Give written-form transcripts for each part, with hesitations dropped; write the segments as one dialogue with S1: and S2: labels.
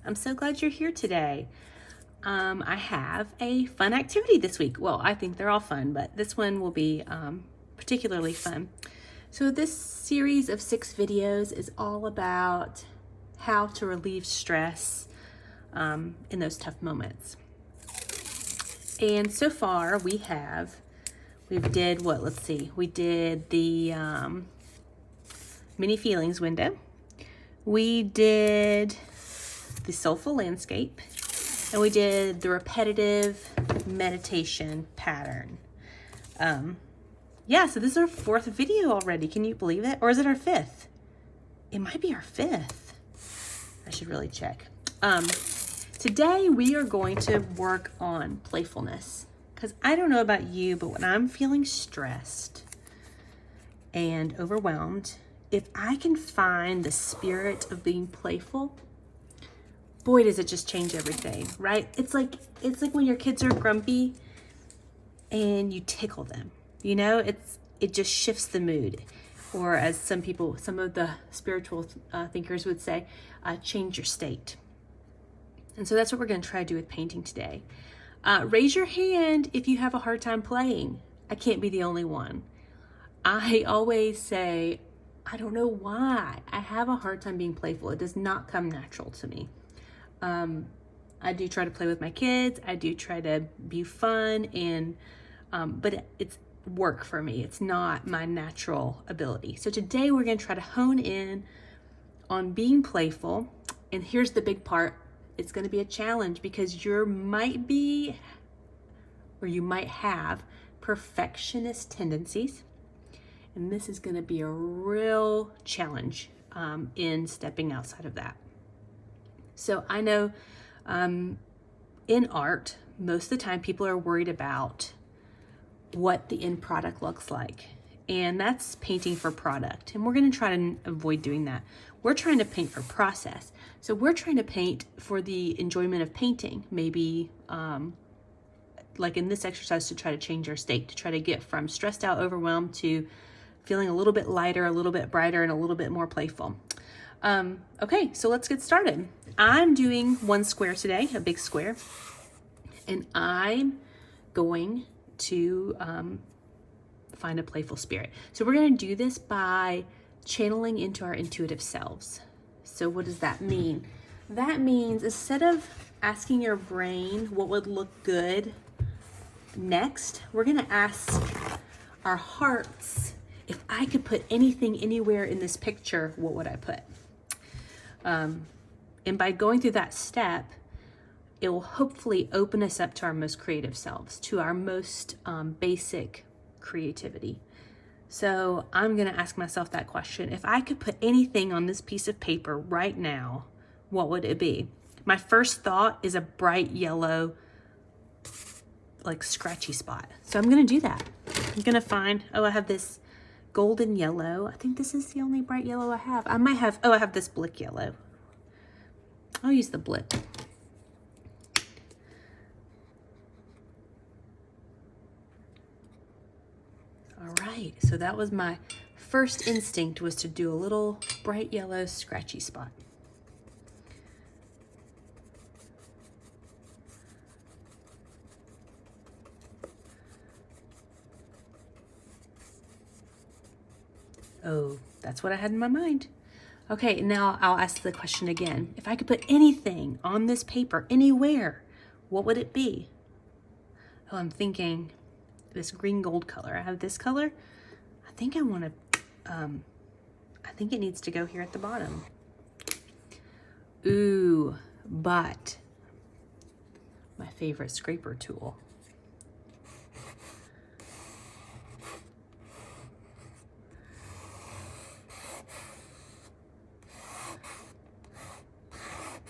S1: I'm so glad you're here today. I have a fun activity this week. Well, I think they're all fun, but this one will be particularly fun. So this series of 6 videos is all about how to relieve stress in those tough moments. And so far we did what? Let's see. We did the mini feelings window. We did the soulful landscape, and we did the repetitive meditation pattern. Yeah, so this is our 4th video already. Can you believe it? Or is it our 5th? It might be our 5th. I should really check. Today we are going to work on playfulness, because I don't know about you, but when I'm feeling stressed and overwhelmed, if I can find the spirit of being playful, boy, does it just change everything, right? It's like when your kids are grumpy and you tickle them, you know, it just shifts the mood. Or as some of the spiritual thinkers would say, change your state. And so that's what we're going to try to do with painting today. Raise your hand if you have a hard time playing. I can't be the only one. I always say, I don't know why. I have a hard time being playful. It does not come natural to me. I do try to play with my kids. I do try to be fun, and but it's work for me. It's not my natural ability. So today we're going to try to hone in on being playful. And here's the big part. It's going to be a challenge because you might have perfectionist tendencies. And this is going to be a real challenge in stepping outside of that. So I know in art, most of the time people are worried about what the end product looks like. And that's painting for product. And we're going to try to avoid doing that. We're trying to paint for process. So we're trying to paint for the enjoyment of painting. Maybe like in this exercise, to try to change our state, to try to get from stressed out, overwhelmed to feeling a little bit lighter, a little bit brighter, and a little bit more playful. Okay, so let's get started. I'm doing one square today, a big square, and I'm going to find a playful spirit. So we're going to do this by channeling into our intuitive selves. So what does that mean? That means instead of asking your brain what would look good next, we're going to ask our hearts, if I could put anything anywhere in this picture, what would I put? And by going through that step, it will hopefully open us up to our most creative selves, to our most basic creativity. So I'm going to ask myself that question. If I could put anything on this piece of paper right now, what would it be? My first thought is a bright yellow, like scratchy spot. So I'm going to do that. I'm going to find, I have this golden yellow. I think this is the only bright yellow I have. I have this blick yellow. I'll use the blick. All right, so that was my first instinct, was to do a little bright yellow scratchy spot. Oh, that's what I had in my mind. Okay, now I'll ask the question again. If I could put anything on this paper, anywhere, what would it be? Oh, I'm thinking this green gold color. I have this color. I think I want to, I think it needs to go here at the bottom. Ooh, but my favorite scraper tool.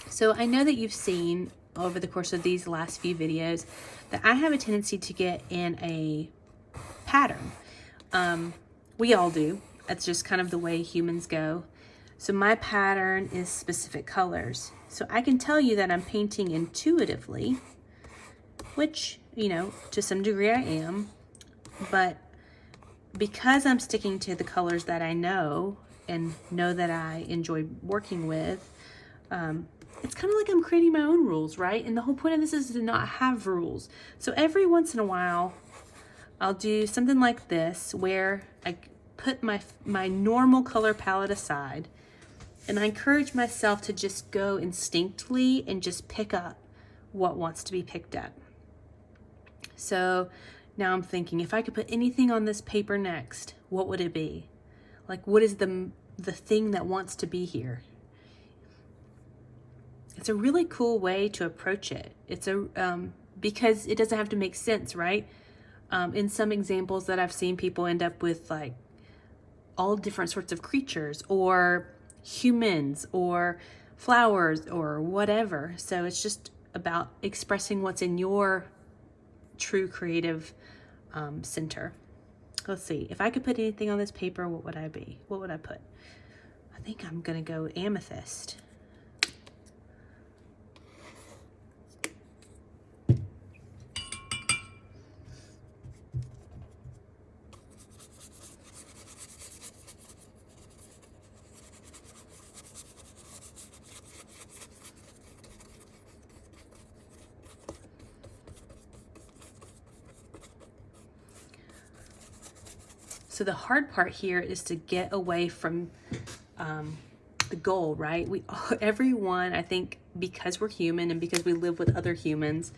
S1: So I know that you've seen over the course of these last few videos that I have a tendency to get in a pattern. We all do. It's just kind of the way humans go. So my pattern is specific colors. So I can tell you that I'm painting intuitively, which, you know, to some degree I am, but because I'm sticking to the colors that I know and know that I enjoy working with, it's kind of like I'm creating my own rules, right? And the whole point of this is to not have rules. So every once in a while, I'll do something like this where I put my normal color palette aside, and I encourage myself to just go instinctively and just pick up what wants to be picked up. So now I'm thinking, if I could put anything on this paper next, what would it be? Like, what is the thing that wants to be here? It's a really cool way to approach it. It's because it doesn't have to make sense, right? In some examples that I've seen, people end up with like all different sorts of creatures or humans or flowers or whatever. So it's just about expressing what's in your true creative center. Let's see. If I could put anything on this paper, what would I be? What would I put? I think I'm going to go amethyst. So the hard part here is to get away from the goal, right? Everyone, I think, because we're human and because we live with other humans,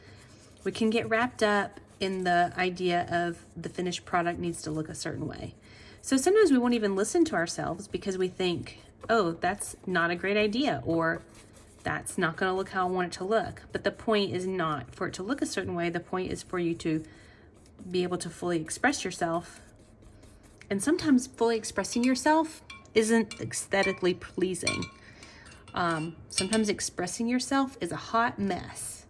S1: we can get wrapped up in the idea of the finished product needs to look a certain way. So sometimes we won't even listen to ourselves because we think, oh, that's not a great idea, or that's not going to look how I want it to look. But the point is not for it to look a certain way. The point is for you to be able to fully express yourself. And sometimes fully expressing yourself isn't aesthetically pleasing. Sometimes expressing yourself is a hot mess.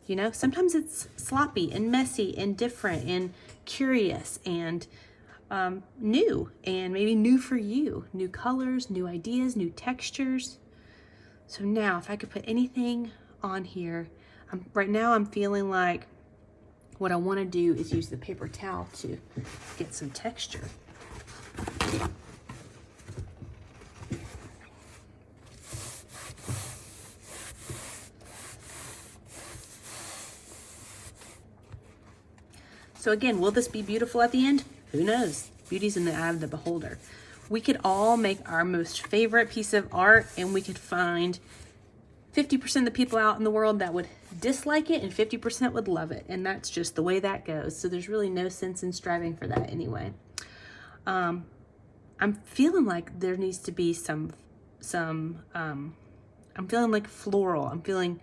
S1: You know, sometimes it's sloppy and messy and different and curious and new, and maybe new for you. New colors, new ideas, new textures. So now if I could put anything on here, right now I'm feeling like what I want to do is use the paper towel to get some texture. So again, will this be beautiful at the end? Who knows? Beauty's in the eye of the beholder. We could all make our most favorite piece of art, and we could find 50% of the people out in the world that would dislike it and 50% would love it. And that's just the way that goes. So there's really no sense in striving for that anyway. I'm feeling like there needs to be some I'm feeling like floral. I'm feeling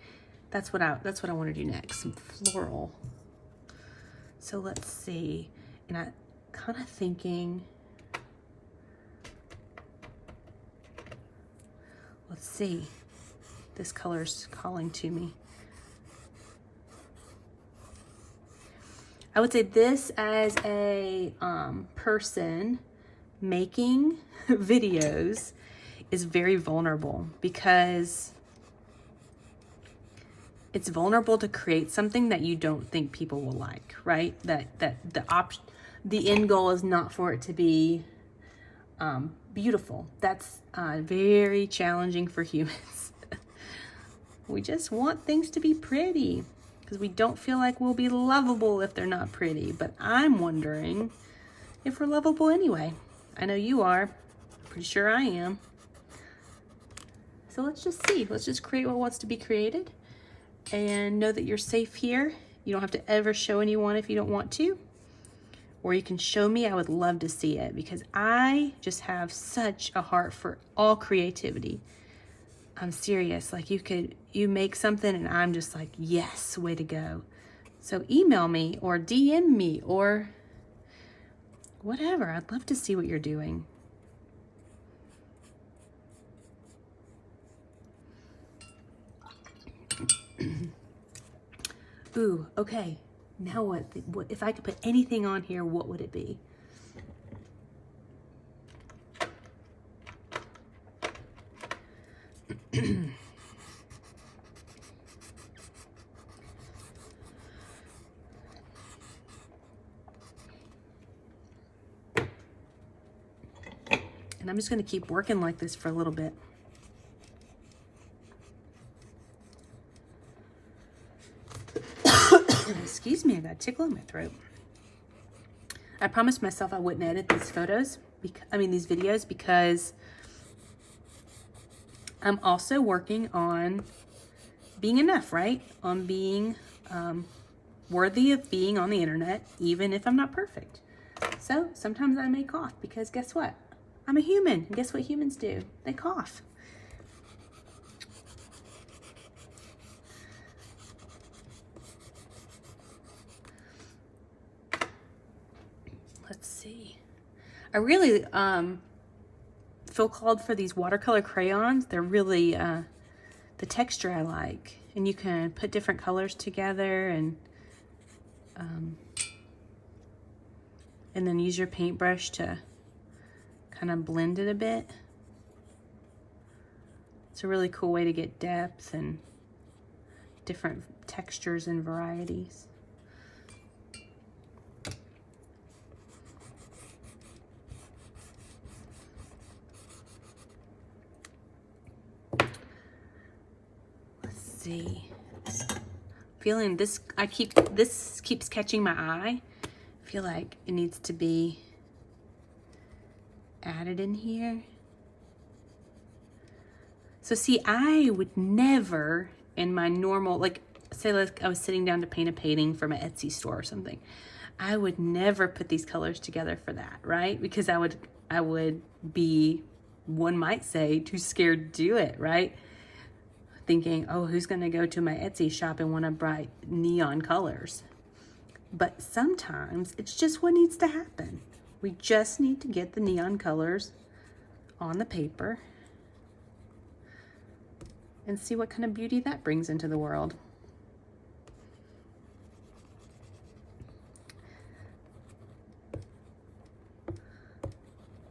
S1: that's what I want to do next. Some floral. So let's see. And I kind of thinking, let's see. This color's calling to me. I would say this as a person making videos is very vulnerable, because it's vulnerable to create something that you don't think people will like, right? That the end goal is not for it to be beautiful. That's very challenging for humans. We just want things to be pretty because we don't feel like we'll be lovable if they're not pretty. But I'm wondering if we're lovable anyway. I know you are. Pretty sure I am. So let's just see. Let's just create what wants to be created and know that you're safe here. You don't have to ever show anyone if you don't want to. Or you can show me. I would love to see it because I just have such a heart for all creativity. I'm serious. Like you make something and I'm just like, yes, way to go. So email me or DM me or whatever. I'd love to see what you're doing. Ooh, okay. Now what if I could put anything on here, what would it be? And I'm just going to keep working like this for a little bit. Excuse me, I got a tickle in my throat. I promised myself I wouldn't edit these these videos, because I'm also working on being enough, right? On being worthy of being on the internet, even if I'm not perfect. So sometimes I may cough, because guess what? I'm a human. And guess what humans do? They cough. Let's see. I really feel called for these watercolor crayons. They're really the texture I like, and you can put different colors together and then use your paintbrush to kind of blend it a bit. It's a really cool way to get depth and different textures and varieties. See, feeling this, this keeps catching my eye. I feel like it needs to be added in here. So see, I would never in my normal, like say like I was sitting down to paint a painting from an Etsy store or something, I would never put these colors together for that, right? Because I would be, one might say, too scared to do it, right? Thinking, oh, who's going to go to my Etsy shop and want to bright neon colors? But sometimes it's just what needs to happen. We just need to get the neon colors on the paper and see what kind of beauty that brings into the world.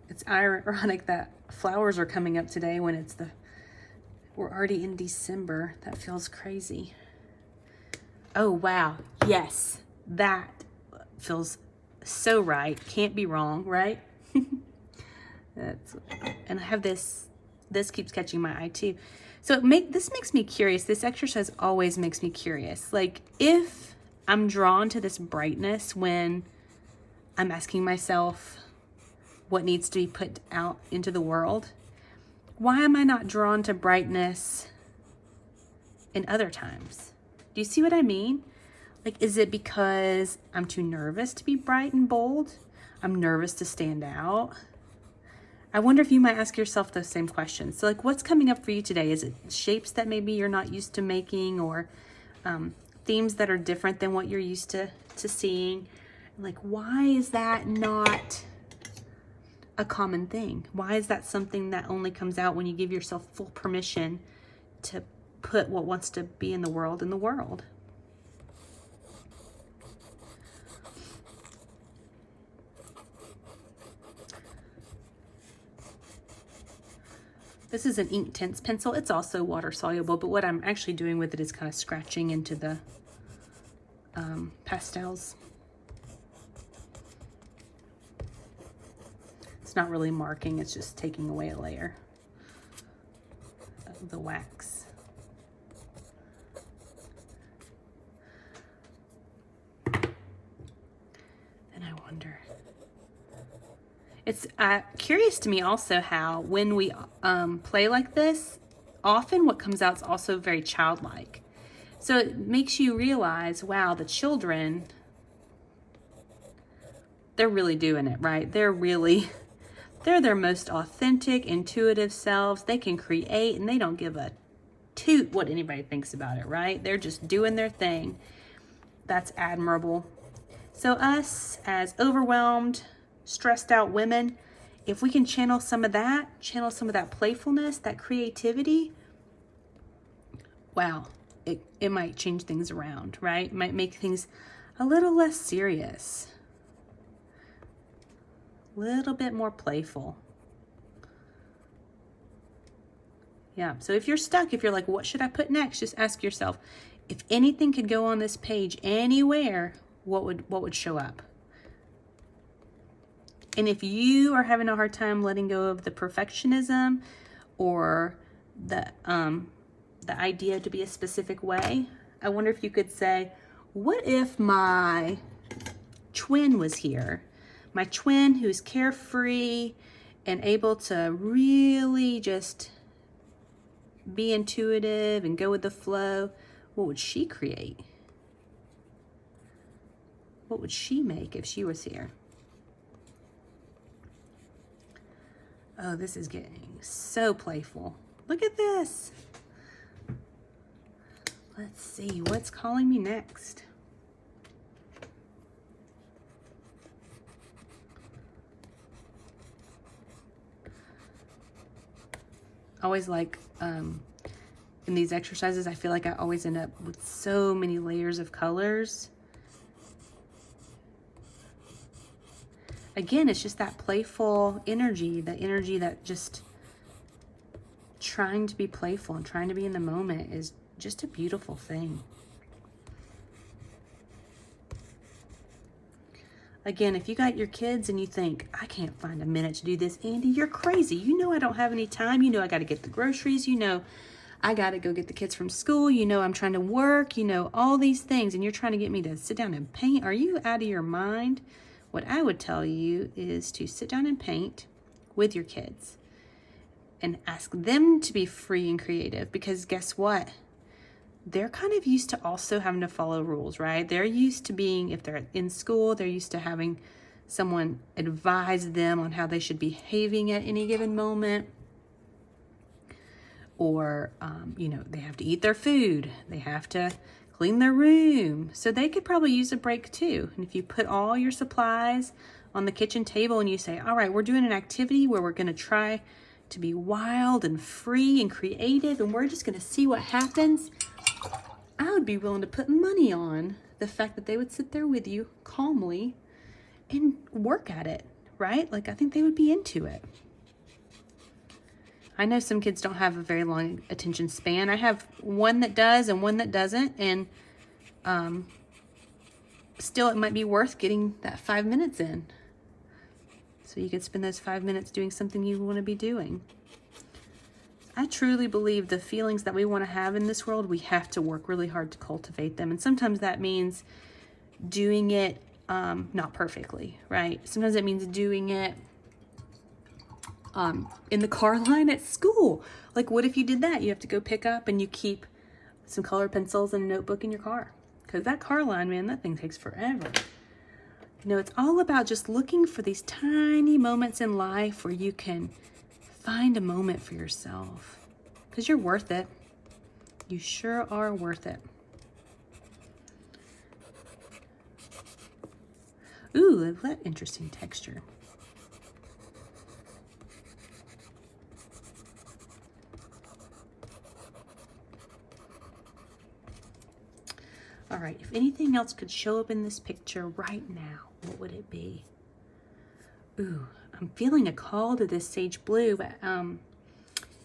S1: It's ironic that flowers are coming up today when we're already in December. That feels crazy. Oh, wow. Yes, that feels so right. Can't be wrong, right? And I have this keeps catching my eye too. So this makes me curious. This exercise always makes me curious. Like, if I'm drawn to this brightness when I'm asking myself what needs to be put out into the world, why am I not drawn to brightness in other times? Do you see what I mean? Like, is it because I'm too nervous to be bright and bold? I'm nervous to stand out? I wonder if you might ask yourself those same questions. So like, what's coming up for you today? Is it shapes that maybe you're not used to making, or themes that are different than what you're used to seeing? Like, why is that not a common thing? Why is that something that only comes out when you give yourself full permission to put what wants to be in the world in the world? This is an Inktense pencil. It's also water soluble, but what I'm actually doing with it is kind of scratching into the pastels. It's not really marking, it's just taking away a layer of the wax. And I wonder, it's curious to me also how when we play like this, often what comes out is also very childlike. So it makes you realize, wow, the children, they're really doing it, right? They're their most authentic, intuitive selves. They can create and they don't give a toot what anybody thinks about it, right? They're just doing their thing. That's admirable. So us as overwhelmed, stressed out women, if we can channel some of that playfulness, that creativity, wow, it might change things around, right? It might make things a little less serious, a little bit more playful. Yeah, so if you're stuck, if you're like, what should I put next? Just ask yourself, if anything could go on this page anywhere, what would show up? And if you are having a hard time letting go of the perfectionism or the idea to be a specific way, I wonder if you could say, what if my twin was here? My twin who's carefree and able to really just be intuitive and go with the flow. What would she create? What would she make if she was here? Oh, this is getting so playful. Look at this. Let's see, what's calling me next? Always like, in these exercises, I feel like I always end up with so many layers of colors. Again, it's just that playful energy, the energy that just trying to be playful and trying to be in the moment is just a beautiful thing. Again, if you got your kids and you think, I can't find a minute to do this, Andy, you're crazy. You know I don't have any time. You know I got to get the groceries. You know I got to go get the kids from school. You know I'm trying to work. You know all these things, and you're trying to get me to sit down and paint. Are you out of your mind? What I would tell you is to sit down and paint with your kids and ask them to be free and creative, because guess what? They're kind of used to also having to follow rules, right? They're used to being, if they're in school, they're used to having someone advise them on how they should be behaving at any given moment. Or, you know, they have to eat their food. They have to clean their room. So they could probably use a break too. And if you put all your supplies on the kitchen table and you say, all right, we're doing an activity where we're going to try to be wild and free and creative, and we're just going to see what happens. I would be willing to put money on the fact that they would sit there with you calmly and work at it, right? Like, I think they would be into it. I know some kids don't have a very long attention span. I have one that does and one that doesn't, and still it might be worth getting that 5 minutes in. So you could spend those 5 minutes doing something you want to be doing. I truly believe the feelings that we want to have in this world, we have to work really hard to cultivate them. And sometimes that means doing it not perfectly, right? Sometimes it means doing it in the car line at school. Like, what if you did that? You have to go pick up and you keep some colored pencils and a notebook in your car. Because that car line, man, that thing takes forever. You know, it's all about just looking for these tiny moments in life where you can find a moment for yourself, because you're worth it. You sure are worth it. Ooh, look at that interesting texture. All right, if anything else could show up in this picture right now, what would it be? Ooh, I'm feeling a call to this sage blue, but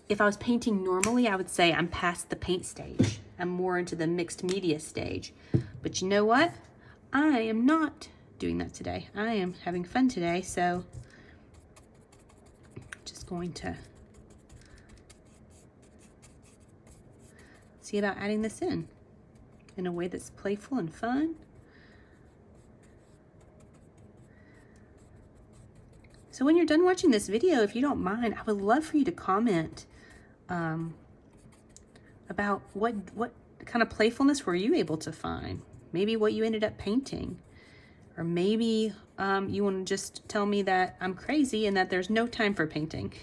S1: if I was painting normally, I would say I'm past the paint stage. I'm more into the mixed media stage. But you know what? I am not doing that today. I am having fun today, so I'm just going to see about adding this in a way that's playful and fun. So when you're done watching this video, if you don't mind, I would love for you to comment about what kind of playfulness were you able to find? Maybe what you ended up painting. Or maybe you want to just tell me that I'm crazy and that there's no time for painting.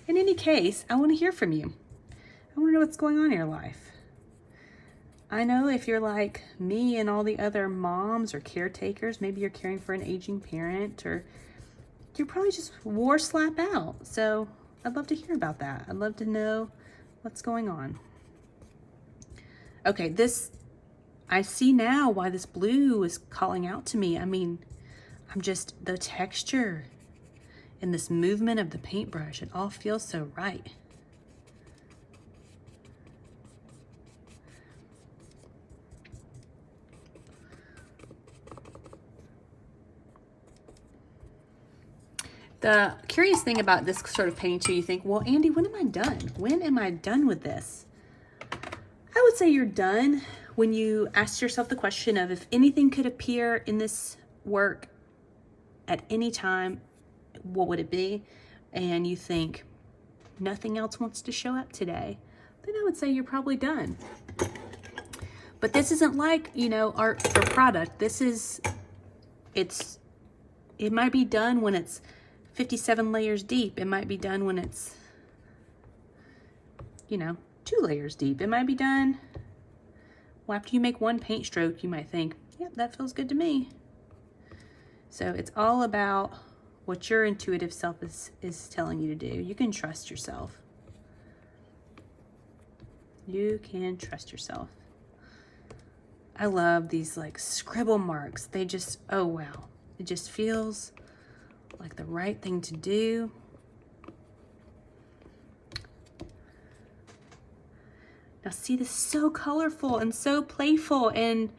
S1: In any case, I want to hear from you. I want to know what's going on in your life. I know if you're like me and all the other moms or caretakers, maybe you're caring for an aging parent, or you're probably just wore slap out. So I'd love to hear about that. I'd love to know what's going on. Okay, I see now why this blue is calling out to me. I mean, the texture and this movement of the paintbrush, it all feels so right. The curious thing about this sort of painting too, you think, well, Andy, when am I done? When am I done with this? I would say you're done when you ask yourself the question of if anything could appear in this work at any time, what would it be? And you think nothing else wants to show up today, then I would say you're probably done. But this isn't like, you know, art or product. This is, it might be done when it's 57 layers deep. It might be done when it's, you know, 2 layers deep. It might be done, well, after you make one paint stroke, you might think, yep, that feels good to me. So it's all about what your intuitive self is telling you to do. You can trust yourself. You can trust yourself. I love these like scribble marks. They just, oh wow. It just feels like the right thing to do. Now see, this is so colorful and so playful, and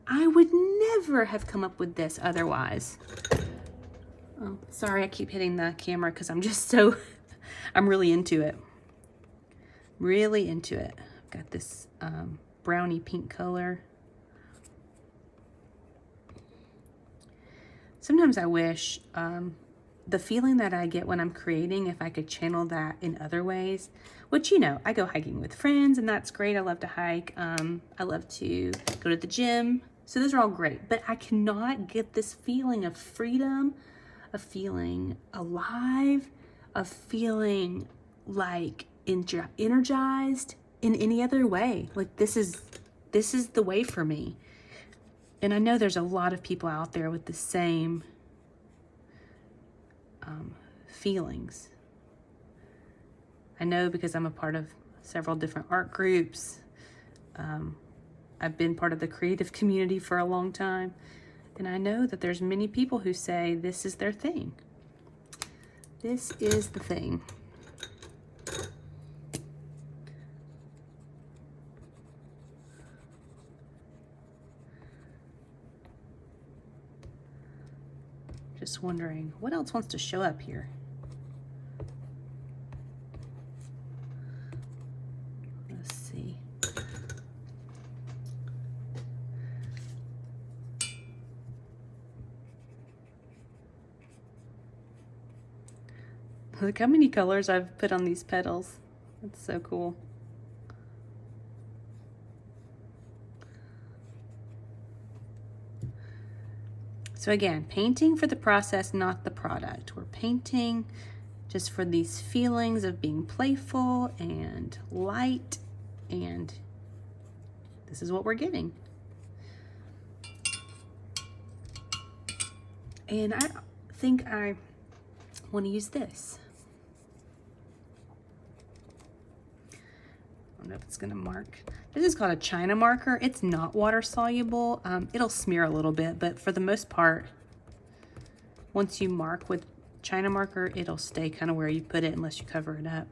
S1: I would never have come up with this otherwise. Oh, sorry, I keep hitting the camera because I'm just so, I'm really into it. Really into it. I've got this brownie pink color. Sometimes I wish the feeling that I get when I'm creating, if I could channel that in other ways, which, you know, I go hiking with friends and that's great. I love to hike. I love to go to the gym. So those are all great, but I cannot get this feeling of freedom, of feeling alive, of feeling like energized in any other way. Like this is the way for me. And I know there's a lot of people out there with the same feelings. I know because I'm a part of several different art groups. I've been part of the creative community for a long time. And I know that there's many people who say this is their thing. This is the thing. Just wondering, what else wants to show up here? Let's see. Look how many colors I've put on these petals. That's so cool. So again, painting for the process, not the product. We're painting just for these feelings of being playful and light, and this is what we're getting. And I think I want to use this. I don't know if it's gonna mark. This is called a China marker. It's not water soluble. It'll smear a little bit, but for the most part, once you mark with China marker, it'll stay kind of where you put it unless you cover it up.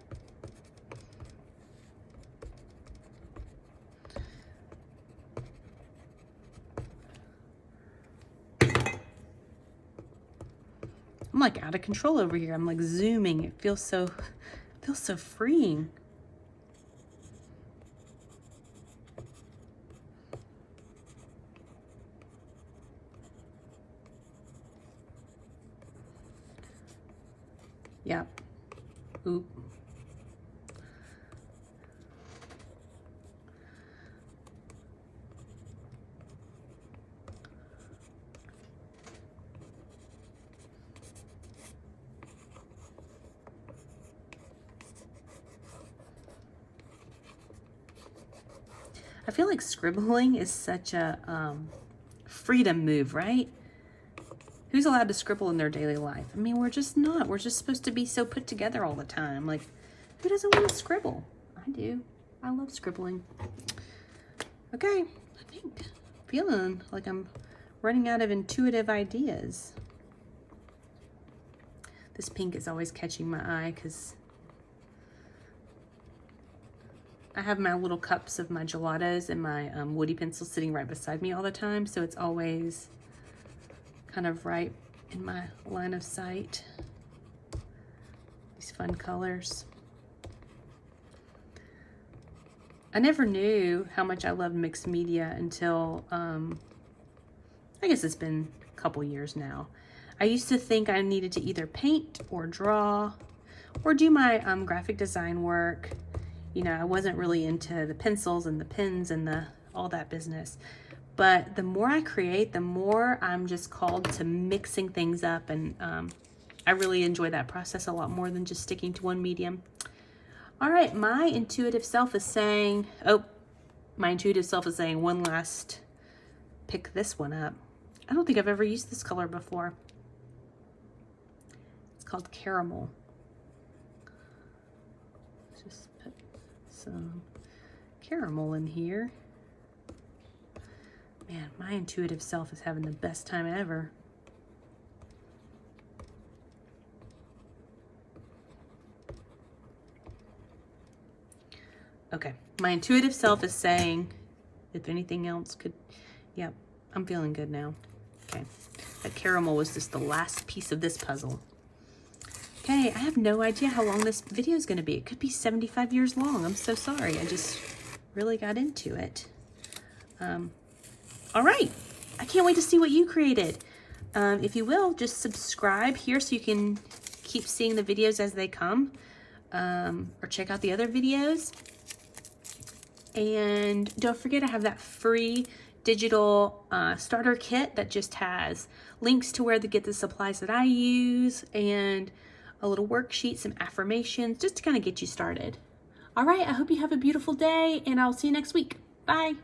S1: I'm like out of control over here. I'm like zooming. It feels so freeing. Yep. Oop. I feel like scribbling is such a freedom move, right? Who's allowed to scribble in their daily life? I mean, we're just not. We're just supposed to be so put together all the time. Like, who doesn't want to scribble? I do. I love scribbling. Okay, I think feeling like I'm running out of intuitive ideas. This pink is always catching my eye because I have my little cups of my gelatos and my woody pencils sitting right beside me all the time, so it's always kind of right in my line of sight. These fun colors. I never knew how much I loved mixed media until, I guess it's been a couple years now. I used to think I needed to either paint or draw or do my graphic design work. You know, I wasn't really into the pencils and the pens and all that business. But the more I create, the more I'm just called to mixing things up. And I really enjoy that process a lot more than just sticking to one medium. All right, my intuitive self is saying, one last, pick this one up. I don't think I've ever used this color before. It's called Caramel. Let's just put some caramel in here. Man, my intuitive self is having the best time ever. Okay, my intuitive self is saying, if anything else could, yeah, I'm feeling good now. Okay, that caramel was just the last piece of this puzzle. Okay, I have no idea how long this video is going to be. It could be 75 years long. I'm so sorry. I just really got into it. All right, I can't wait to see what you created. If you will, just subscribe here so you can keep seeing the videos as they come, or check out the other videos. And don't forget, I have that free digital starter kit that just has links to where to get the supplies that I use and a little worksheet, some affirmations, just to kind of get you started. All right, I hope you have a beautiful day, and I'll see you next week. Bye.